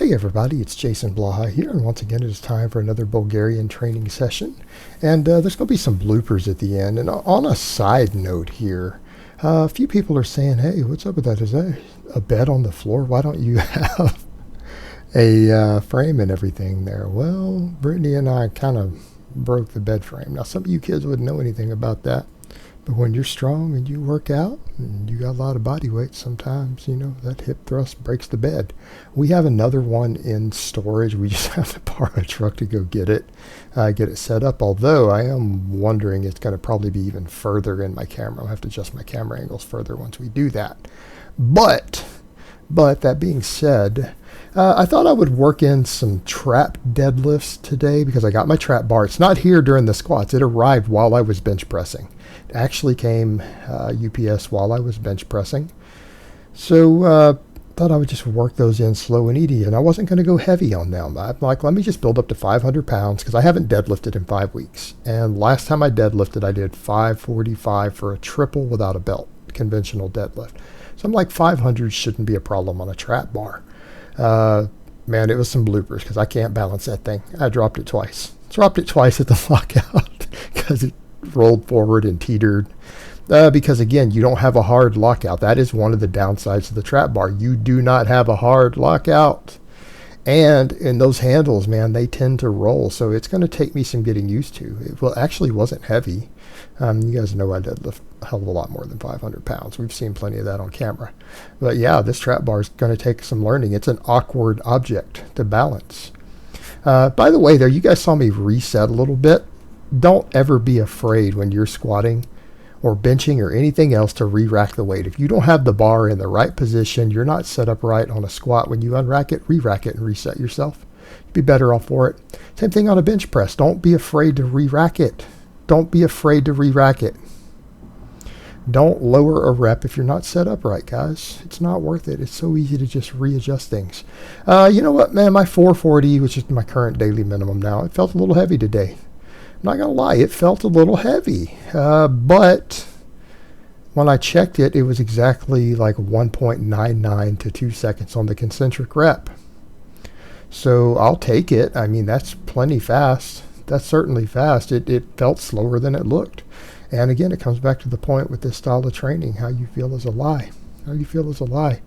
Hey everybody, it's Jason Blaha here, and once again it is time for another Bulgarian training session. And there's going to be some bloopers at the end. And on a side note here, a few people are saying, hey, what's up with that? Is that a bed on the floor? Why don't you have a frame and everything there? Well, Brittany and I kind of broke the bed frame. Now, some of you kids wouldn't know anything about that. But when you're strong and you work out and you got a lot of body weight, sometimes, that hip thrust breaks the bed. We have another one in storage. We just have to borrow a truck to go get it set up. Although I am wondering it's going to probably be even further in my camera. I'll have to adjust my camera angles further once we do that. But that being said, I thought I would work in some trap deadlifts today because I got my trap bar. It's not here during the squats. It arrived while I was bench pressing. It actually came UPS while I was bench pressing. So thought I would just work those in slow and easy. And I wasn't going to go heavy on them. I'm like, let me just build up to 500 pounds because I haven't deadlifted in 5 weeks. And last time I deadlifted, I did 545 for a triple without a belt, conventional deadlift. So I'm like 500 shouldn't be a problem on a trap bar. Man, it was some bloopers because I can't balance that thing. I dropped it twice. Dropped it twice at the lockout because it rolled forward and teetered. Because again, you don't have a hard lockout. That is one of the downsides of the trap bar. You do not have a hard lockout. And in those handles, man, they tend to roll. So it's going to take me some getting used to. It actually wasn't heavy. You guys know I deadlift a hell of a lot more than 500 pounds. We've seen plenty of that on camera. But yeah, this trap bar is going to take some learning. It's an awkward object to balance. By the way, there, you guys saw me reset a little bit. Don't ever be afraid when you're squatting or benching or anything else to re-rack the weight. If you don't have the bar in the right position, you're not set up right on a squat, when you unrack it, re-rack it and reset yourself. You'd be better off for it. Same thing on a bench press. Don't be afraid to re-rack it. Don't be afraid to re-rack it. Don't lower a rep if you're not set up right, guys. It's not worth it. It's so easy to just readjust things. You know what, man? My 440, which is my current daily minimum now, it felt a little heavy today. I'm not going to lie, it felt a little heavy. But when I checked it, it was exactly like 1.99 to 2 seconds on the concentric rep. So I'll take it. I mean, that's plenty fast. That's certainly fast. It felt slower than it looked. And again, it comes back to the point with this style of training, how you feel is a lie. How you feel is a lie.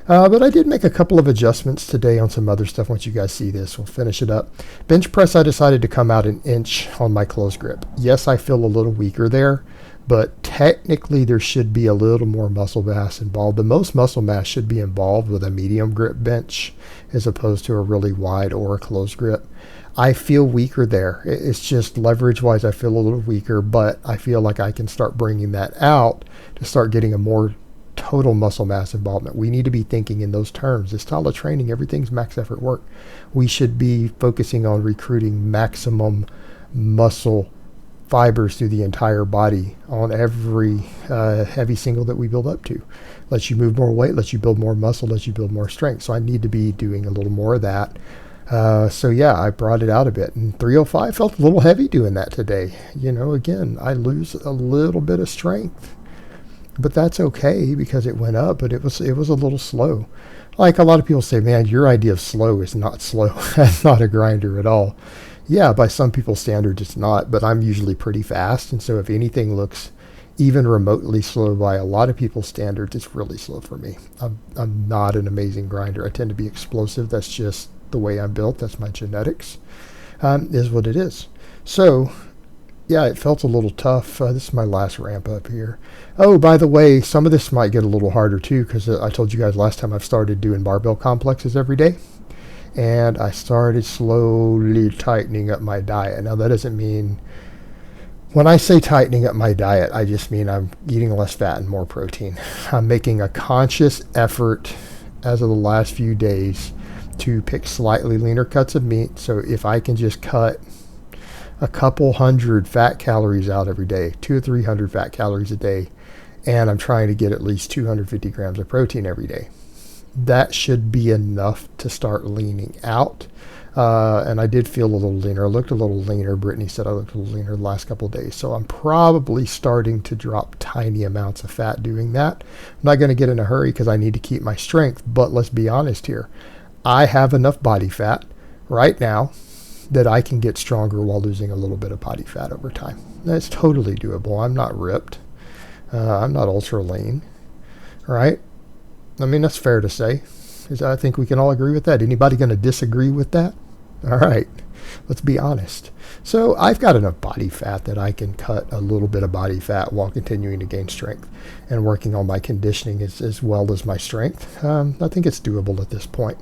But I did make a couple of adjustments today on some other stuff. Once you guys see this, we'll finish it up. Bench press, I decided to come out an inch on my close grip. Yes, I feel a little weaker there, but technically there should be a little more muscle mass involved. The most muscle mass should be involved with a medium grip bench as opposed to a really wide or a close grip. I feel weaker there. It's just leverage-wise, I feel a little weaker, but I feel like I can start bringing that out to start getting a more total muscle mass involvement. We need to be thinking in those terms. This style of training, everything's max effort work. We should be focusing on recruiting maximum muscle fibers through the entire body on every heavy single that we build up to. Lets you move more weight, lets you build more muscle, lets you build more strength. So I need to be doing a little more of that. So yeah, I brought it out a bit, and 305 felt a little heavy doing that today. Again, I lose a little bit of strength. But that's okay because it went up, but it was a little slow. Like a lot of people say, man, your idea of slow is not slow. That's not a grinder at all. Yeah, by some people's standards, it's not, but I'm usually pretty fast. And so if anything looks even remotely slow by a lot of people's standards, it's really slow for me. I'm not an amazing grinder. I tend to be explosive. That's just the way I'm built. That's my genetics. Is what it is. So yeah, it felt a little tough. This is my last ramp up here. Oh, by the way, some of this might get a little harder too, because I told you guys last time I've started doing barbell complexes every day. And I started slowly tightening up my diet. Now, that doesn't mean, when I say tightening up my diet, I just mean I'm eating less fat and more protein. I'm making a conscious effort as of the last few days to pick slightly leaner cuts of meat. So if I can just cut a couple hundred fat calories out every day, 200 or 300 fat calories a day, and I'm trying to get at least 250 grams of protein every day. That should be enough to start leaning out. And I did feel a little leaner. I looked a little leaner. Brittany said I looked a little leaner the last couple of days. So I'm probably starting to drop tiny amounts of fat doing that. I'm not going to get in a hurry because I need to keep my strength. But let's be honest here. I have enough body fat right now that I can get stronger while losing a little bit of body fat over time. That's totally doable. I'm not ripped. I'm not ultra lean, right? I mean, that's fair to say. I think we can all agree with that. Anybody going to disagree with that? All right, let's be honest. So I've got enough body fat that I can cut a little bit of body fat while continuing to gain strength and working on my conditioning as well as my strength. I think it's doable at this point.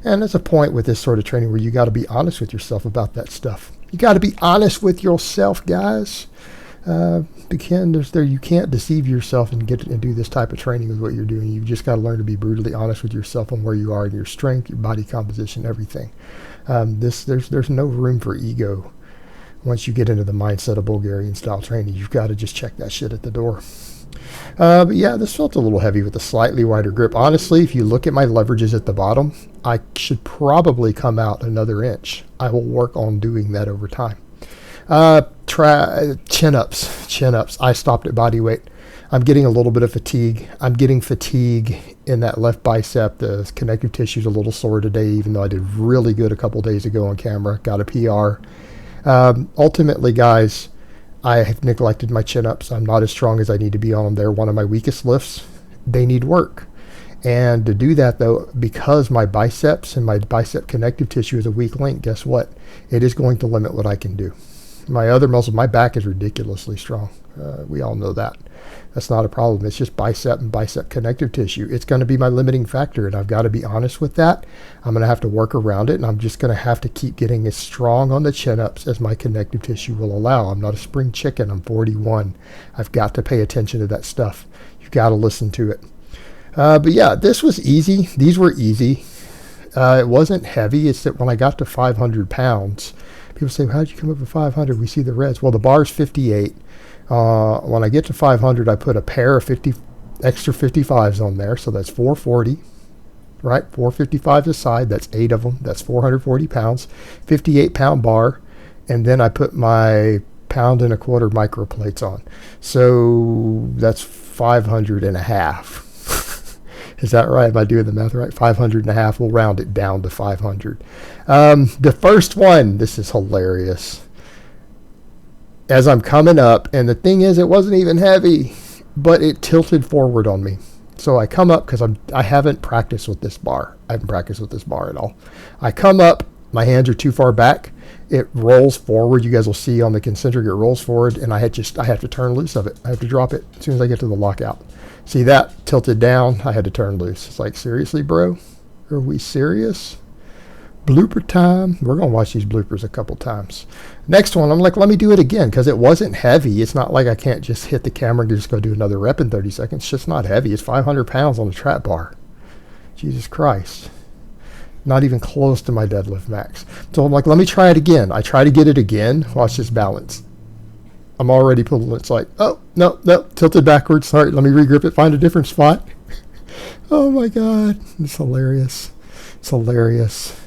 And there's a point with this sort of training where you got to be honest with yourself about that stuff. You got to be honest with yourself, guys. You can't deceive yourself and do this type of training with what you're doing. You've just got to learn to be brutally honest with yourself on where you are in your strength, your body composition, everything. There's no room for ego. Once you get into the mindset of Bulgarian style training, you've got to just check that shit at the door. But yeah, this felt a little heavy with a slightly wider grip. Honestly, if you look at my leverages at the bottom, I should probably come out another inch. I will work on doing that over time. Chin-ups. I stopped at body weight. I'm getting a little bit of fatigue. I'm getting fatigue in that left bicep. The connective tissue is a little sore today, even though I did really good a couple days ago on camera. Got a PR. Ultimately, guys, I have neglected my chin-ups. I'm not as strong as I need to be on them. They're one of my weakest lifts. They need work. And to do that, though, because my biceps and my bicep connective tissue is a weak link, guess what? It is going to limit what I can do. My other muscles, my back is ridiculously strong. We all know that. That's not a problem. It's just bicep and bicep connective tissue. It's going to be my limiting factor, and I've got to be honest with that. I'm going to have to work around it, and I'm just going to have to keep getting as strong on the chin-ups as my connective tissue will allow. I'm not a spring chicken. I'm 41. I've got to pay attention to that stuff. You've got to listen to it. But yeah, this was easy. These were easy. It wasn't heavy. It's that when I got to 500 pounds, people say, well, how did you come up with 500? We see the reds. Well, the bar's 58. When I get to 500, I put a pair of extra 55s on there. So that's 440, right? 455s a side. That's 8 of them. That's 440 pounds, 58-pound bar. And then I put my 1.25 pound micro plates on. So that's 500 and a half. Is that right? Am I doing the math right? 500 and a half. We'll round it down to 500. The first one, this is hilarious. As I'm coming up, and the thing is, it wasn't even heavy, but it tilted forward on me. So I come up because I haven't practiced with this bar. I haven't practiced with this bar at all. I come up, my hands are too far back. It rolls forward. You guys will see on the concentric, it rolls forward, and I have to turn loose of it. I have to drop it as soon as I get to the lockout. See that? Tilted down. I had to turn loose. It's like, seriously, bro? Are we serious? Blooper time. We're going to watch these bloopers a couple times. Next one, I'm like, let me do it again because it wasn't heavy. It's not like I can't just hit the camera and just go do another rep in 30 seconds. It's just not heavy. It's 500 pounds on the trap bar. Jesus Christ. Not even close to my deadlift max. So I'm like, let me try it again. I try to get it again. Watch this balance. I'm already pulling. It's like, oh, no, tilted backwards. Sorry, let me regrip it, find a different spot. Oh my God. It's hilarious. It's hilarious.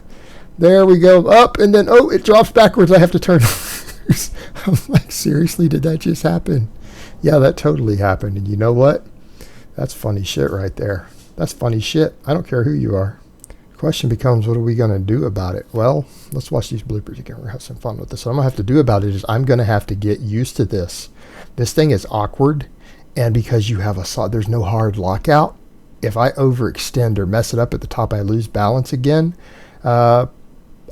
There we go, up, and then, oh, it drops backwards. I have to turn. I'm like, seriously, did that just happen? Yeah, that totally happened. And you know what? That's funny shit right there. That's funny shit. I don't care who you are. The question becomes, what are we going to do about it? Well, let's watch these bloopers again. We're going to have some fun with this. What I'm going to have to do about it is I'm going to have to get used to this. This thing is awkward, and because you have there's no hard lockout, if I overextend or mess it up at the top, I lose balance again.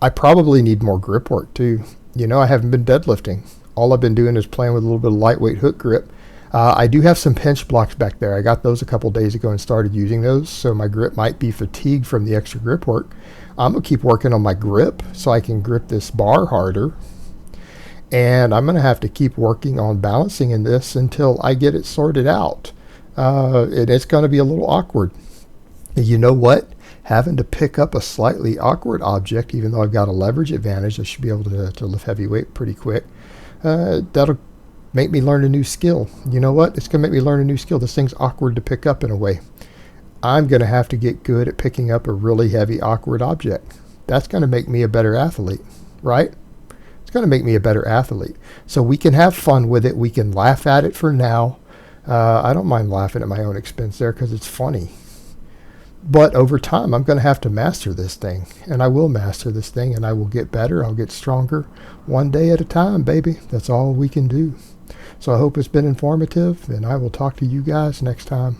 I probably need more grip work too. You know, I haven't been deadlifting. All I've been doing is playing with a little bit of lightweight hook grip. I do have some pinch blocks back there. I got those a couple days ago and started using those, so my grip might be fatigued from the extra grip work. I'm going to keep working on my grip so I can grip this bar harder. And I'm going to have to keep working on balancing in this until I get it sorted out. It's going to be a little awkward. You know what? Having to pick up a slightly awkward object, even though I've got a leverage advantage, I should be able to lift heavy weight pretty quick. That'll make me learn a new skill. You know what? It's going to make me learn a new skill. This thing's awkward to pick up in a way. I'm going to have to get good at picking up a really heavy, awkward object. That's going to make me a better athlete, right? It's going to make me a better athlete. So we can have fun with it. We can laugh at it for now. I don't mind laughing at my own expense there because it's funny. But over time, I'm going to have to master this thing, and I will master this thing, and I will get better. I'll get stronger, one day at a time, baby. That's all we can do. So I hope it's been informative, and I will talk to you guys next time.